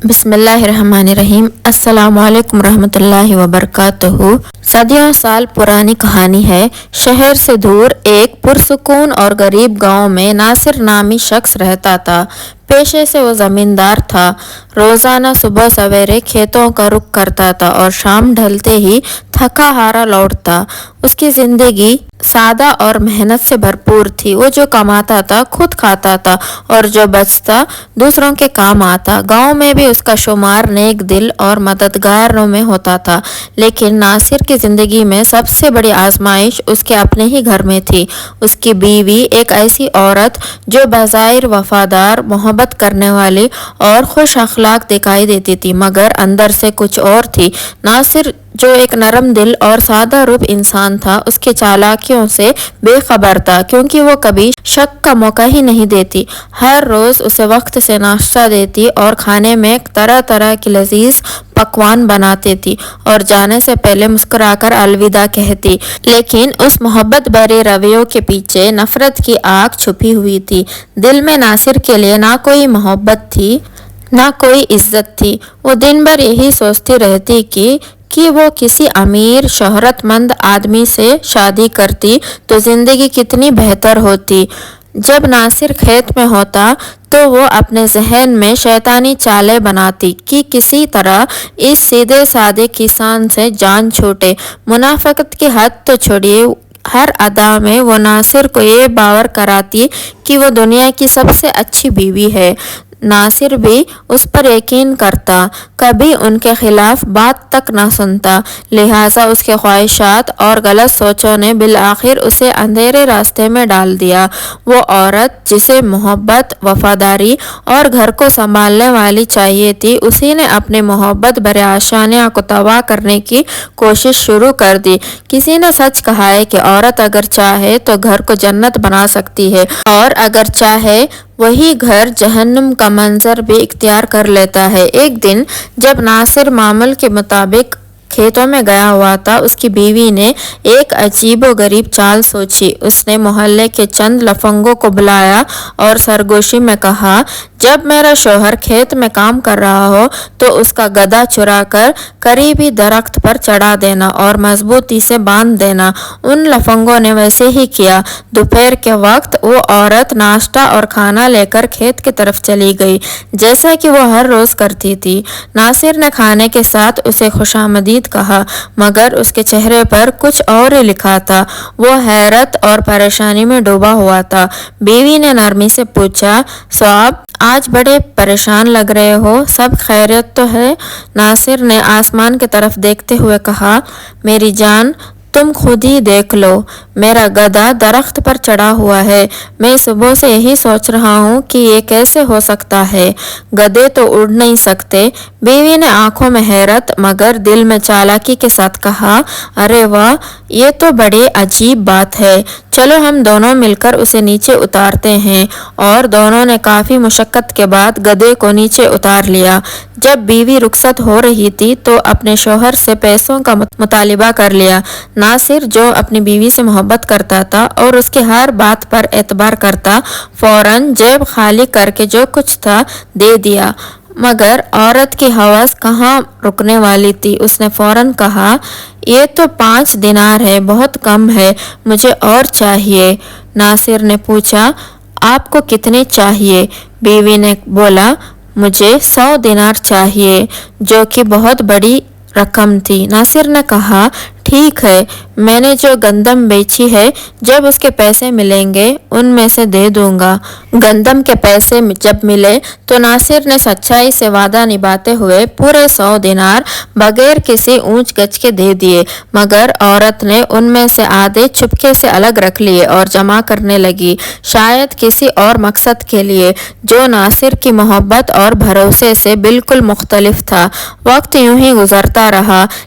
بسم اللہ الرحمن الرحیم۔ السلام علیکم رحمۃ اللہ وبرکاتہ۔ صدیوں سال پرانی کہانی ہے۔ شہر سے دور ایک پرسکون اور غریب گاؤں میں ناصر نامی شخص رہتا تھا۔ پیشے سے وہ زمیندار تھا۔ روزانہ صبح سویرے کھیتوں کا رخ کرتا تھا اور شام ڈھلتے ہی تھکا ہارا لوٹتا۔ اس کی زندگی سادہ اور محنت سے بھرپور تھی۔ وہ جو کماتا تھا خود کھاتا تھا اور جو بچتا دوسروں کے کام آتا۔ گاؤں میں بھی اس کا شمار نیک دل اور مددگاروں میں ہوتا تھا، لیکن ناصر کی زندگی میں سب سے بڑی آزمائش اس کے اپنے ہی گھر میں تھی۔ اس کی بیوی ایک ایسی عورت جو بظاہر وفادار، محبت کرنے والی اور خوش اخلاق دکھائی دیتی تھی، مگر اندر سے کچھ اور تھی۔ ناصر جو ایک نرم دل اور سادہ روح انسان تھا، اس کی چالاکیوں سے بے خبر تھا، کیونکہ وہ کبھی شک کا موقع ہی نہیں دیتی۔ ہر روز اسے وقت سے ناشتہ دیتی اور کھانے میں طرح طرح کی لذیذ پکوان بناتی تھی اور جانے سے پہلے مسکرا کر الوداع کہتی، لیکن اس محبت بھرے رویوں کے پیچھے نفرت کی آگ چھپی ہوئی تھی۔ دل میں ناصر کے لیے نہ کوئی محبت تھی، نہ کوئی عزت تھی۔ وہ دن بھر یہی سوچتی رہتی کہ وہ کسی امیر شہرت مند آدمی سے شادی کرتی تو زندگی کتنی بہتر ہوتی۔ جب ناصر کھیت میں ہوتا تو وہ اپنے ذہن میں شیطانی چالیں بناتی کہ کسی طرح اس سیدھے سادے کسان سے جان چھوٹے۔ منافقت کی حد تو چھوڑیے، ہر ادا میں وہ ناصر کو یہ باور کراتی کہ وہ دنیا کی سب سے اچھی بیوی ہے۔ ناصر بھی اس پر یقین کرتا، کبھی ان کے خلاف بات تک نہ سنتا، لہٰذا اس کے خواہشات اور غلط سوچوں نے بالآخر اسے اندھیرے راستے میں ڈال دیا۔ وہ عورت جسے محبت، وفاداری اور گھر کو سنبھالنے والی چاہیے تھی، اسی نے اپنی محبت بھرے آشیانے کو تباہ کرنے کی کوشش شروع کر دی۔ کسی نے سچ کہا ہے کہ عورت اگر چاہے تو گھر کو جنت بنا سکتی ہے، اور اگر چاہے وہی گھر جہنم کا منظر بھی اختیار کر لیتا ہے۔ ایک دن جب ناصر معمول کے مطابق کھیتوں میں گیا ہوا تھا، اس کی بیوی نے ایک عجیب و غریب چال سوچی۔ اس نے محلے کے چند لفنگوں کو بلایا اور سرگوشی میں کہا، جب میرا شوہر کھیت میں کام کر رہا ہو تو اس کا گدھا چرا کر قریبی درخت پر چڑھا دینا اور مضبوطی سے باندھ دینا۔ ان لفنگوں نے ویسے ہی کیا۔ دوپہر کے وقت وہ عورت ناشتہ اور کھانا لے کر کھیت کی طرف چلی گئی، جیسا کہ وہ ہر روز کرتی تھی۔ ناصر نے کھانے کے ساتھ اسے خوش آمدید کہا، مگر اس کے چہرے پر کچھ اور ہی لکھا تھا۔ وہ حیرت اور پریشانی میں ڈوبا ہوا تھا۔ بیوی نے نرمی سے پوچھا، صاحب آج بڑے پریشان لگ رہے ہو، سب خیریت تو ہے؟ ناصر نے آسمان کی طرف دیکھتے ہوئے کہا، میری جان تم خود ہی دیکھ لو، میرا گدھا درخت پر چڑھا ہوا ہے۔ میں صبح سے یہی سوچ رہا ہوں کہ یہ کیسے ہو سکتا ہے، گدھے تو اڑ نہیں سکتے۔ بیوی نے آنکھوں میں حیرت مگر دل میں چالاکی کے ساتھ کہا، ارے واہ، یہ تو بڑی عجیب بات ہے، چلو ہم دونوں مل کر اسے نیچے اتارتے ہیں۔ اور دونوں نے کافی مشقت کے بعد گدھے کو نیچے اتار لیا۔ جب بیوی رخصت ہو رہی تھی تو اپنے شوہر سے پیسوں کا مطالبہ کر لیا۔ ناصر جو اپنی بیوی سے محبت کرتا تھا اور اس کی ہر بات پر اعتبار کرتا، فوراً جیب خالی کر کے جو کچھ تھا دے دیا، مگر عورت کی ہوس کہاں رکنے والی تھی۔ اس نے فوراً کہا، یہ تو 5 دینار ہے، بہت کم ہے، مجھے اور چاہیے۔ ناصر نے پوچھا، آپ کو کتنے چاہیے؟ بیوی نے بولا، مجھے 100 دینار چاہیے، جو کہ بہت بڑی رقم تھی۔ ناصر نے کہا، ٹھیک ہے، میں نے جو گندم بیچی ہے، جب اس کے پیسے ملیں گے ان میں سے دے دوں گا۔ گندم کے پیسے جب ملے تو ناصر نے سچائی سے وعدہ نبھاتے ہوئے پورے 100 دینار بغیر کسی اونچ گچ کے دے دیے، مگر عورت نے ان میں سے آدھے چپکے سے الگ رکھ لیے اور جمع کرنے لگی، شاید کسی اور مقصد کے لیے جو ناصر کی محبت اور بھروسے سے بالکل مختلف تھا۔ وقت یوں ہی گزرتا رہا،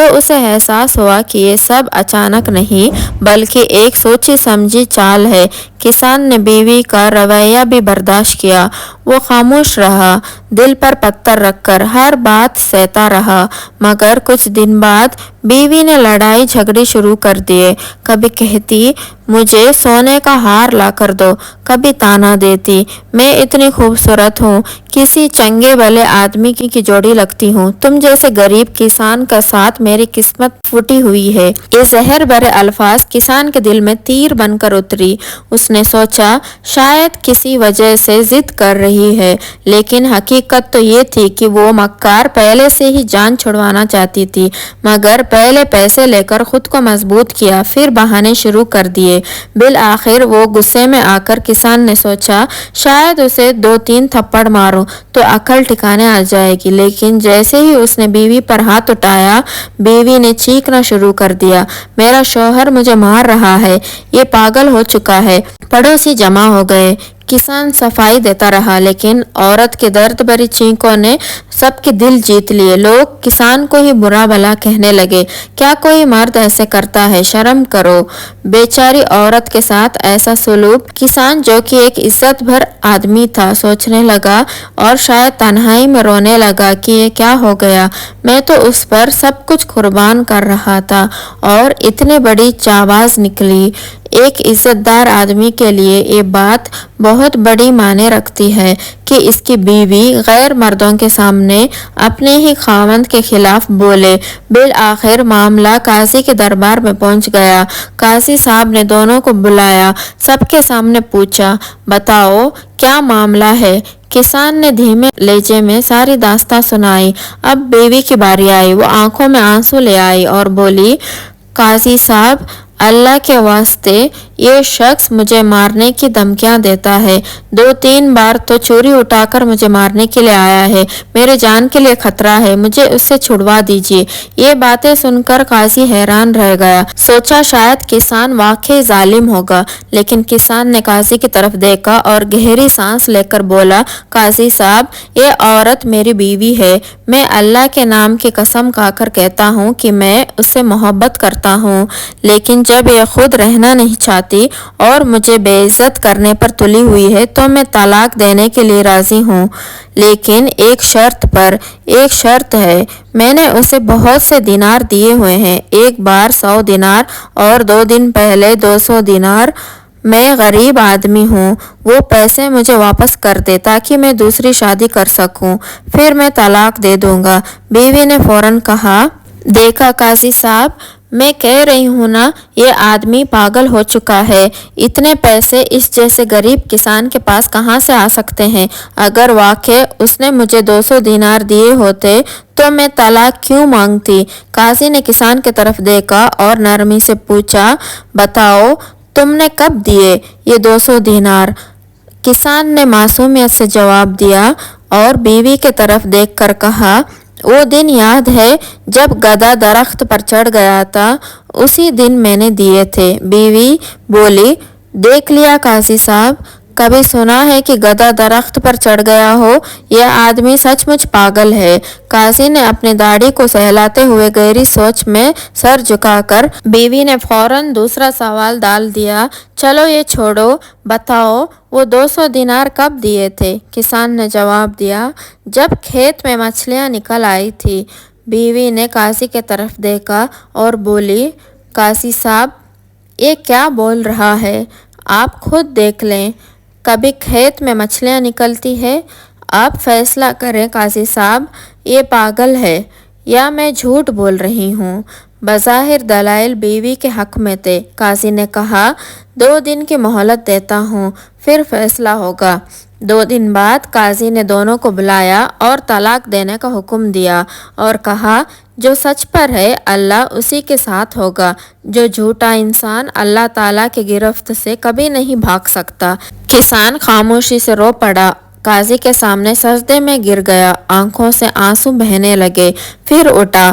تو اسے احساس ہوا کہ یہ سب اچانک نہیں بلکہ ایک سوچی سمجھی چال ہے۔ کسان نے بیوی کا رویہ بھی برداشت کیا۔ وہ خاموش رہا، دل پر پتھر رکھ کر ہر بات سہتا رہا، مگر کچھ دن بعد بیوی نے لڑائی جھگڑے شروع کر دیے۔ کبھی کہتی مجھے سونے کا ہار لا کر دو، کبھی تانا دیتی میں اتنی خوبصورت ہوں، کسی چنگے بھلے آدمی کی جوڑی لگتی ہوں، تم جیسے غریب کسان کا ساتھ میری قسمت پھوٹی ہوئی ہے۔ یہ زہر بھرے الفاظ کسان کے دل میں تیر بن کر اتری۔ اس نے سوچا شاید کسی وجہ سے ضد کر رہی ہے، لیکن حقیقت تو یہ تھی کہ وہ مکار پہلے سے ہی جان چھڑوانا چاہتی تھی، مگر پہلے پیسے لے کر خود کو مضبوط کیا، پھر بہانے شروع کر دیے۔ بالآخر وہ غصے میں آ کر کسان نے سوچا شاید اسے 2-3 تھپڑ ماروں تو عقل ٹھکانے آ جائے گی، لیکن جیسے ہی اس نے بیوی پر ہاتھ اٹھایا بیوی نے چیخنا شروع کر دیا، میرا شوہر مجھے مار رہا ہے، یہ پاگل ہو چکا ہے۔ پڑوسی جمع ہو گئے۔ کسان صفائی دیتا رہا، لیکن عورت کے درد بھری چیخوں نے سب کے دل جیت لیے۔ لوگ کسان کو ہی برا بھلا کہنے لگے، کیا کوئی مرد ایسے کرتا ہے، شرم کرو۔ بیچاری عورت کے ساتھ ایسا سلوک۔ کسان جو کہ ایک عزت بھر آدمی تھا سوچنے لگا اور شاید تنہائی میں رونے لگا کہ یہ کیا ہو گیا، میں تو اس پر سب کچھ قربان کر رہا تھا اور اتنی بڑی چاواز نکلی۔ ایک عزت دار آدمی کے لیے یہ بات بہت بڑی معنی رکھتی ہے کہ اس کی بیوی غیر مردوں کے سامنے اپنے ہی خاوند کے خلاف بولے۔ بالآخر معاملہ قاضی کے دربار میں پہنچ گیا۔ قاضی صاحب نے دونوں کو بلایا، سب کے سامنے پوچھا، بتاؤ کیا معاملہ ہے؟ کسان نے دھیمے لہجے میں ساری داستان سنائی۔ اب بیوی کی باری آئی، وہ آنکھوں میں آنسو لے آئی اور بولی، قاضی صاحب اللہ کے واسطے یہ شخص مجھے مارنے کی دھمکیاں دیتا ہے، 2-3 بار تو چھری اٹھا کر مجھے مارنے کے لیے آیا ہے، میرے جان کے لیے خطرہ ہے، مجھے اس سے چھڑوا دیجیے۔ یہ باتیں سن کر قاضی حیران رہ گیا، سوچا شاید کسان واقعی ظالم ہوگا، لیکن کسان نے قاضی کی طرف دیکھا اور گہری سانس لے کر بولا، قاضی صاحب یہ عورت میری بیوی ہے، میں اللہ کے نام کی قسم کھا کر کہتا ہوں کہ میں اس سے محبت کرتا ہوں، لیکن جب یہ خود رہنا نہیں چاہتی اور مجھے بے عزت کرنے پر تلی ہوئی ہے تو میں طلاق دینے کے لیے راضی ہوں، لیکن ایک شرط پر۔ ایک شرط ہے، میں نے اسے بہت سے دینار دیے ہوئے ہیں، ایک بار 100 دینار اور 2 دن پہلے 200 دینار۔ میں غریب آدمی ہوں، وہ پیسے مجھے واپس کر دے تاکہ میں دوسری شادی کر سکوں، پھر میں طلاق دے دوں گا۔ بیوی نے فوراً کہا، دیکھا قاضی صاحب میں کہہ رہی ہوں نا، یہ آدمی پاگل ہو چکا ہے، اتنے پیسے اس جیسے غریب کسان کے پاس کہاں سے آ سکتے ہیں؟ اگر واقع اس نے مجھے 200 دینار دیے ہوتے تو میں طلاق کیوں مانگتی؟ قاضی نے کسان کی طرف دیکھا اور نرمی سے پوچھا، بتاؤ تم نے کب دیے یہ 200 دینار؟ کسان نے معصومیت سے جواب دیا اور بیوی کی طرف دیکھ کر کہا، وہ دن یاد ہے جب گدھا درخت پر چڑھ گیا تھا، اسی دن میں نے دیے تھے۔ بیوی بولی، دیکھ لیا قاضی صاحب، کبھی سنا ہے کہ گدھا درخت پر چڑھ گیا ہو؟ یہ آدمی سچ مچ پاگل ہے۔ قاضی نے اپنی داڑھی کو سہلاتے ہوئے گہری سوچ میں سر جھکا کر بیوی نے فوراً دوسرا سوال ڈال دیا، چلو یہ چھوڑو، بتاؤ وہ 200 دینار کب دیے تھے؟ کسان نے جواب دیا، جب کھیت میں مچھلیاں نکل آئی تھی۔ بیوی نے قاضی کی طرف دیکھا اور بولی، قاضی صاحب یہ کیا بول رہا ہے؟ آپ خود دیکھ لیں، کبھی کھیت میں مچھلیاں نکلتی ہے؟ آپ فیصلہ کریں قاضی صاحب، یہ پاگل ہے یا میں جھوٹ بول رہی ہوں؟ بظاہر دلائل بیوی کے حق میں تھے۔ قاضی نے کہا، 2 دن کی مہلت دیتا ہوں، پھر فیصلہ ہوگا۔ 2 دن بعد قاضی نے دونوں کو بلایا اور طلاق دینے کا حکم دیا اور کہا، جو سچ پر ہے اللہ اسی کے ساتھ ہوگا، جو جھوٹا انسان اللہ تعالیٰ کی گرفت سے کبھی نہیں بھاگ سکتا۔ کسان خاموشی سے رو پڑا، قاضی کے سامنے سجدے میں گر گیا، آنکھوں سے آنسو بہنے لگے، پھر اٹھا،